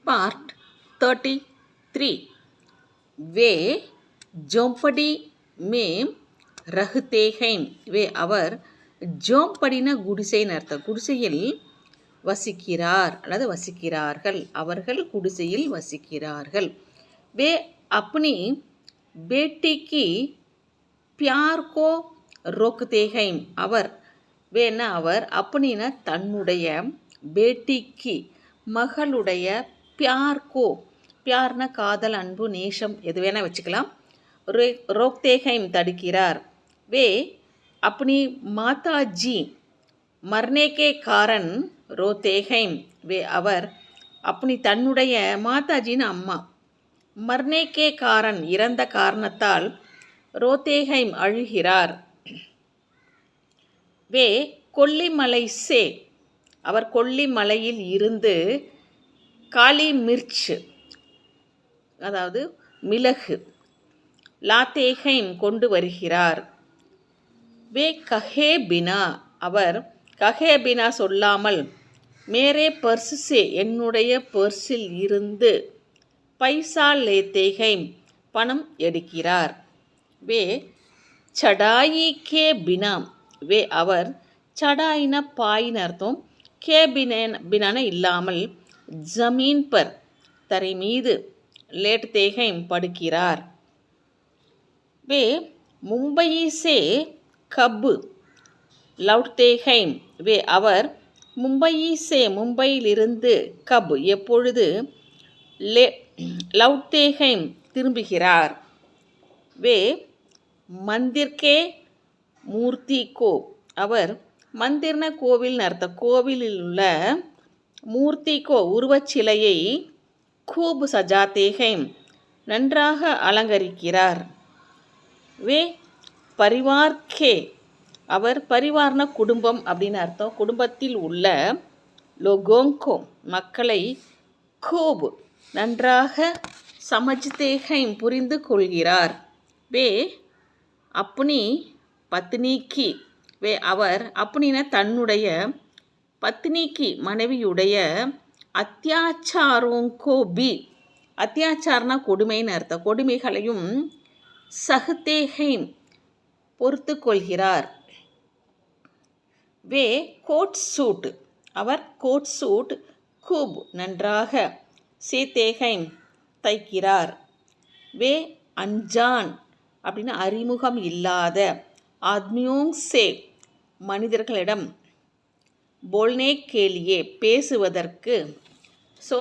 Part 33 वे झोंपड़ी में रहते हैं वे அவர் ஜோம்படின குடிசைன்னு அர்த்தம் குடிசையில் வசிக்கிறார் அல்லது வசிக்கிறார்கள் அவர்கள் குடிசையில் வசிக்கிறார்கள் वे अपनी बेटी की प्यार को रोकते हैं அவர் வேணா அவர் அப்படின்னா தன்னுடைய பேட்டிக்கு மகளுடைய பியார்கோ பியார்னா காதல் அன்பு நேசம் எது வேணால் வச்சுக்கலாம் ரோக்தேகைம் தடுக்கிறார் வே அப்பனி மாதாஜி மர்னேகே காரன் ரோத்தேகைம் வே அவர் அப்பனி தன்னுடைய மாதாஜின்னு அம்மா மர்னேகே காரன் இறந்த காரணத்தால் ரோத்தேகைம் அழுகிறார் வே கொல்லிமலை சே அவர் கொல்லிமலையில் இருந்து காளி மிர்ச் அதாவது மிளகு லாத்தேகைம் கொண்டு வருகிறார் வே கஹே பினா அவர் கஹே பினா சொல்லாமல் மேரே பர்ஸே என்னுடைய பர்ஸில் இருந்து பைசா லேத்தேகைம் பணம் எடுக்கிறார் வே சடாயி கே பினா வே அவர் சடாயின பாயின்னு அர்த்தம் கே பினான இல்லாமல் ஜமீன் பர் தரை மீது லேட்தேகைம் படுக்கிறார் வே மும்பையை சே கப் லவுட்தேகைம் வே அவர் மும்பையை சே மும்பையிலிருந்து கப் எப்பொழுது லவுட்தேகைம் திரும்புகிறார் வே மந்திர்கே மூர்த்திகோ அவர் மந்திர்ன கோவில் அர்த்தம் கோவிலில் உள்ள மூர்த்திகோ உருவச்சிலையை கூப் சஜாத்தேகைம் நன்றாக அலங்கரிக்கிறார் வே பரிவார்கே அவர் பரிவார்ன குடும்பம் அப்படின்னு அர்த்தம் குடும்பத்தில் உள்ள லோகோங்கோ மக்களை கூப் நன்றாக சமஜ்தேகைம் புரிந்து கொள்கிறார் வே அப்பனி பத்னிக்கு வே அவர் அப்படின்னா தன்னுடைய பத்னிக்கு மனைவியுடைய அத்தியாச்சாரோங்கோ பி அத்தியாச்சாரனா கொடுமைன்னு அர்த்தம் கொடுமைகளையும் சஹ்தேகைம் பொறுத்து கொள்கிறார் வே கோட் சூட் அவர் கோட் சூட் கூப் நன்றாக சீத்தேகைம் தைக்கிறார் வே அஞ்சான் அப்படின்னு அறிமுகம் இல்லாத ஆத்மியோங் சே மனிதர்களிடம் போல்னே கேலியே பேசுவதற்கு